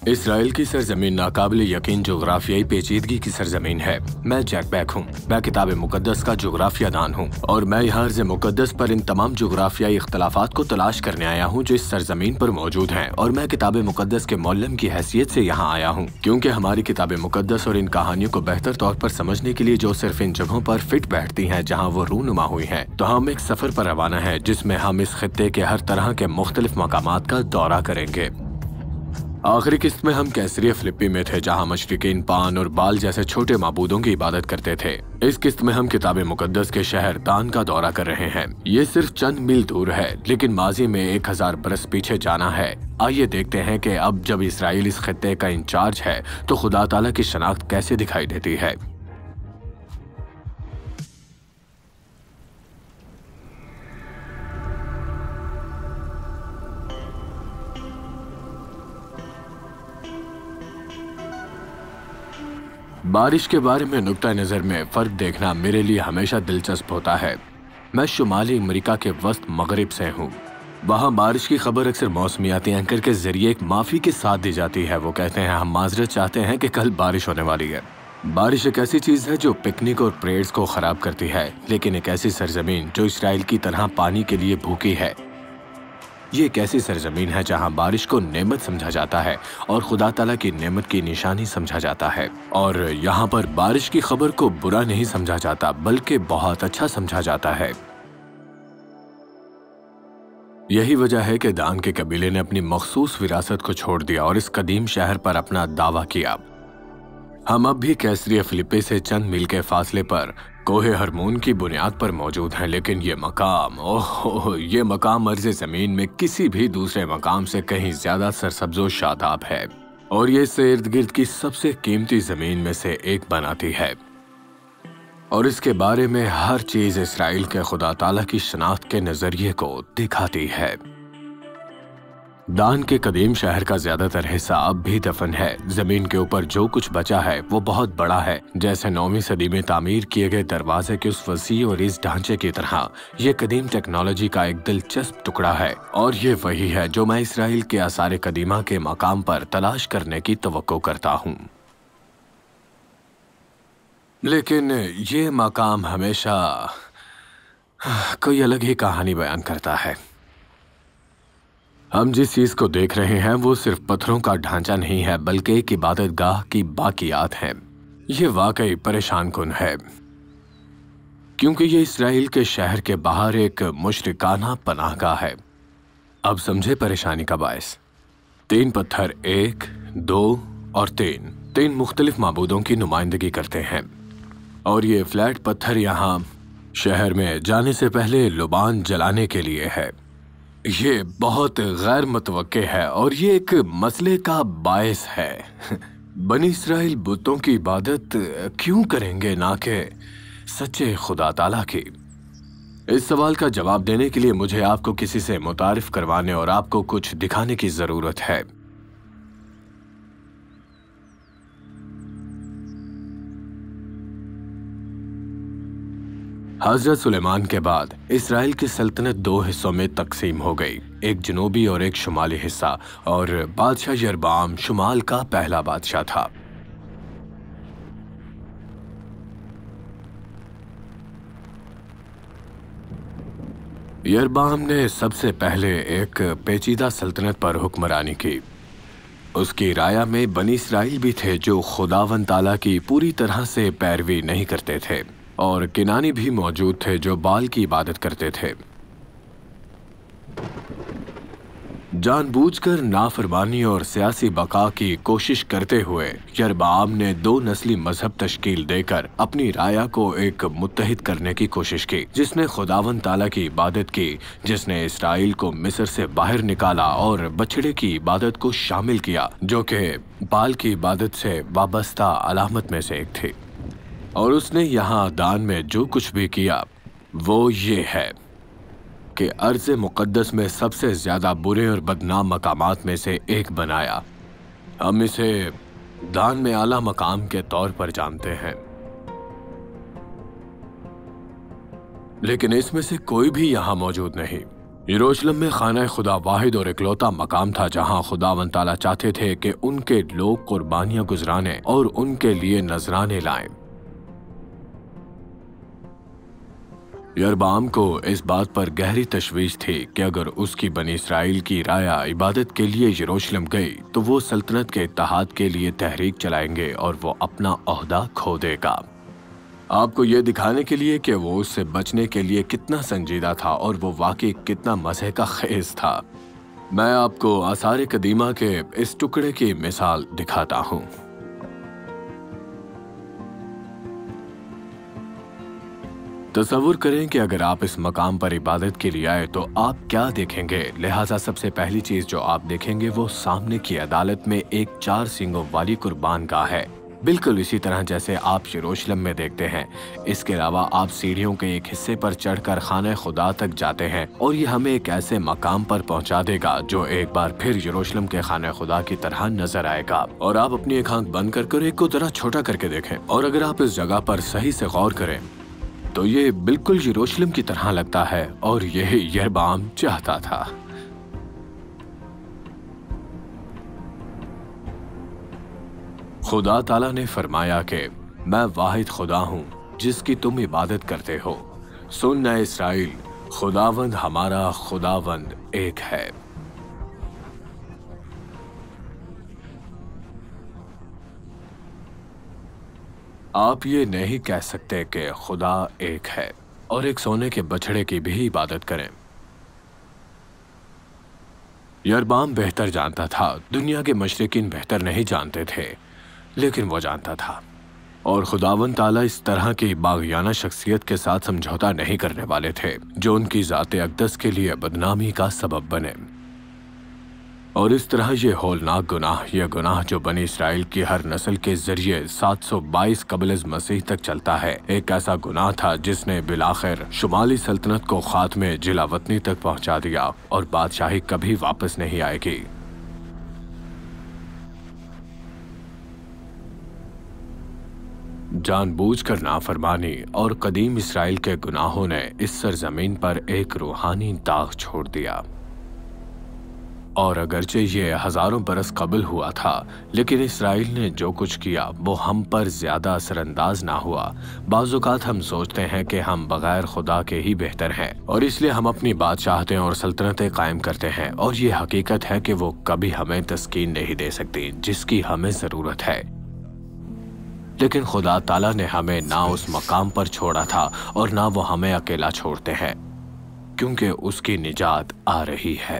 Israel की सरजमीन नाकाबिल यकीन जोग्राफियाई पेचीदगी की सरजमीन है। मैं जैक बैक हूँ। मैं किताब मुकद्दस का जोग्राफिया दान हूँ और मैं यहाँ अर्ज़ मुकद्दस पर इन तमाम जोग्राफियाई इख्तलाफात को तलाश करने आया हूँ जो इस सरजमीन पर मौजूद हैं। और मैं किताब मुकद्दस के मौल्लम की हैसियत से यहाँ आया हूँ, क्योंकि हमारी किताब मुकद्दस और इन कहानियों को बेहतर तौर पर समझने के लिए जो सिर्फ इन जगहों पर फिट बैठती हैं जहाँ वो रूनुमा हुई हैं। तो हम एक सफर पर रवाना है जिसमें हम इस खित्ते के हर तरह के मुख्तलिफ मकामात का दौरा करेंगे। आखिरी किस्त में हम कैसरिया फिलिप्पी में थे, जहां मशरिकीन पान और बाल जैसे छोटे माबूदों की इबादत करते थे। इस किस्त में हम किताब मुकद्दस के शहर दान का दौरा कर रहे हैं। ये सिर्फ चंद मील दूर है, लेकिन माजी में 1000 बरस पीछे जाना है। आइए देखते हैं कि अब जब इसराइल इस खित्ते का इंचार्ज है तो खुदा ताला की शनाख्त कैसे दिखाई देती है। बारिश के बारे में नुक्ता नज़र में फ़र्क देखना मेरे लिए हमेशा दिलचस्प होता है। मैं शुमाली अमेरिका के वस्त मगरिब से हूँ। वहाँ बारिश की खबर अक्सर मौसमियाती एंकर के जरिए एक माफ़ी के साथ दी जाती है। वो कहते हैं हम माजरत चाहते हैं कि कल बारिश होने वाली है। बारिश एक ऐसी चीज़ है जो पिकनिक और परेड्स को ख़राब करती है, लेकिन एक ऐसी सरजमीन जो इसराइल की तरह पानी के लिए भूखी है। ये एक ऐसी सरजमीन है जहां बारिश को नेमत समझा जाता है और खुदा ताला की नेमत की निशानी समझा जाता है। और यहाँ पर बारिश की खबर को बुरा नहीं समझा जाता, बल्कि बहुत अच्छा समझा जाता है। यही वजह है कि दान के कबीले ने अपनी मखसूस विरासत को छोड़ दिया और इस कदीम शहर पर अपना दावा किया। हम अब भी कैसरिया फिलिप्पी से चंद मील के फासले पर कोहे हरमोन की बुनियाद पर मौजूद हैं, लेकिन ये मकाम, ये मकाम अर्ज़ ज़मीन में किसी भी दूसरे मकाम से कहीं ज्यादा सरसब्ज़ो शादाब है और ये इससे इर्द गिर्द की सबसे कीमती जमीन में से एक बनाती है। और इसके बारे में हर चीज इसराइल के खुदा ताला की शनाख्त के नजरिए को दिखाती है। दान के कदीम शहर का ज्यादातर हिस्सा अब भी दफन है। जमीन के ऊपर जो कुछ बचा है वो बहुत बड़ा है, जैसे 9वीं सदी में तामीर किए गए दरवाजे के उस वसी और इस ढांचे की तरह। ये कदीम टेक्नोलॉजी का एक दिलचस्प टुकड़ा है और ये वही है जो मैं इसराइल के आसार कदीमा के मकाम पर तलाश करने की तवक्को करता हूँ। लेकिन ये मकाम हमेशा कोई अलग ही कहानी बयान करता है। हम जिस चीज को देख रहे हैं वो सिर्फ पत्थरों का ढांचा नहीं है, बल्कि एक इबादत गाह की बाकियात है। ये वाकई परेशान कुन है, क्योंकि ये इसराइल के शहर के बाहर एक मुशरिकाना पनाहगाह है। अब समझे परेशानी का बायस। 3 पत्थर 1, 2 और 3 मुख्तलिफ माबूदों की नुमाइंदगी करते हैं और ये फ्लैट पत्थर यहाँ शहर में जाने से पहले लुबान जलाने के लिए है। ये बहुत गैर मुतवक्के है और ये एक मसले का बायस है। बनी इसराइल बुतों की इबादत क्यों करेंगे, ना कि सच्चे खुदा ताला की? इस सवाल का जवाब देने के लिए मुझे आपको किसी से मुतारिफ करवाने और आपको कुछ दिखाने की जरूरत है। हजरत सुलेमान के बाद इसराइल की सल्तनत 2 हिस्सों में तकसीम हो गई, एक जनूबी और एक शुमाली हिस्सा, और बादशाह यरबाम शुमाल का पहला बादशाह था। यरबाम ने सबसे पहले एक पेचीदा सल्तनत पर हुक्मरानी की। उसकी राया में बनी इसराइल भी थे जो खुदावन ताला की पूरी तरह से पैरवी नहीं करते थे, और किनानी भी मौजूद थे जो बाल की इबादत करते थे। जानबूझकर नाफरमानी और सियासी बका की कोशिश करते हुए यरबाम ने 2 नस्ली मजहब तश्कील देकर अपनी राया को एक मुत्तहिद करने की कोशिश की, जिसने खुदावन ताला की इबादत की, जिसने इसराइल को मिस्र से बाहर निकाला और बछड़े की इबादत को शामिल किया, जो कि बाल की इबादत से वाबस्ता अलामत में से एक थी। और उसने यहाँ दान में जो कुछ भी किया वो ये है कि अर्ज़ मुक़द्दस में सबसे ज़्यादा बुरे और बदनाम मकामात में से एक बनाया। हम इसे दान में आला मकाम के तौर पर जानते हैं, लेकिन इसमें से कोई भी यहाँ मौजूद नहीं। यरूशलेम में खाना खुदा वाहिद और इकलौता मकाम था जहां खुदावंद ताला चाहते थे कि उनके लोग कुर्बानियां गुजराने और उनके लिए नजराने लाएं। यरबाम को इस बात पर गहरी तशवीश थी कि अगर उसकी बनी इसराइल की राया इबादत के लिए यरूशलेम गई तो वो सल्तनत के इत्तेहाद के लिए तहरीक चलाएंगे और वो अपना ओहदा खो देगा। आपको ये दिखाने के लिए कि वो उससे बचने के लिए कितना संजीदा था और वो वाकई कितना मज़े का खेज था, मैं आपको आसार कदीमा के इस टुकड़े की मिसाल दिखाता हूँ। तसव्वुर करें कि अगर आप इस मकाम पर इबादत के लिए आए तो आप क्या देखेंगे। लिहाजा सबसे पहली चीज जो आप देखेंगे वो सामने की अदालत में एक 4 सींगों वाली कुर्बान गाह है, बिल्कुल इसी तरह जैसे आप यरूशलेम में देखते हैं। इसके अलावा आप सीढ़ियों के एक हिस्से पर चढ़कर खाने खुदा तक जाते हैं और ये हमें एक ऐसे मकाम पर पहुंचा देगा जो एक बार फिर यरूशलेम के खाने खुदा की तरह नजर आएगा। और आप अपनी एक आंख बंद कर एक को जरा छोटा करके देखें और अगर आप इस जगह पर सही से गौर करें तो ये बिल्कुल यरूशलेम की तरह लगता है और यही यरबाम चाहता था। खुदा ताला ने फरमाया कि मैं वाहिद खुदा हूं जिसकी तुम इबादत करते हो। सुन ऐ इसराइल, खुदावंद हमारा खुदावंद एक है। आप ये नहीं कह सकते कि खुदा एक है और एक सोने के बछड़े की भी इबादत करें। यरबाम बेहतर जानता था, दुनिया के मशरिकीन बेहतर नहीं जानते थे, लेकिन वो जानता था। और खुदावंद ताला इस तरह की बागियाना शख्सियत के साथ समझौता नहीं करने वाले थे जो उनकी ज़ाते अक़दस के लिए बदनामी का सबब बने। और इस तरह ये होलनाक गुनाह, यह गुनाह जो बनी इसराइल की हर नस्ल के जरिए 722 कबल मसीह तक चलता है, एक ऐसा गुनाह था जिसने बिलाखिर शुमाली सल्तनत को खात्मे जिलावतनी तक पहुंचा दिया और बादशाही कभी वापस नहीं आएगी। जानबूझकर नाफरमानी और कदीम इसराइल के गुनाहों ने इस सरजमीन पर एक रूहानी दाग छोड़ दिया। और अगरचे ये हजारों बरस कबल हुआ था, लेकिन इसराइल ने जो कुछ किया वो हम पर ज्यादा असरअंदाज ना हुआ। बाज़-औक़ात हम सोचते हैं कि हम बगैर खुदा के ही बेहतर हैं और इसलिए हम अपनी बादशाहतें और सल्तनतें कायम करते हैं, और ये हकीकत है कि वो कभी हमें तस्कीन नहीं दे सकती जिसकी हमें जरूरत है। लेकिन खुदा ताला ने हमें ना उस मकाम पर छोड़ा था और ना वो हमें अकेला छोड़ते हैं, क्योंकि उसकी निजात आ रही है।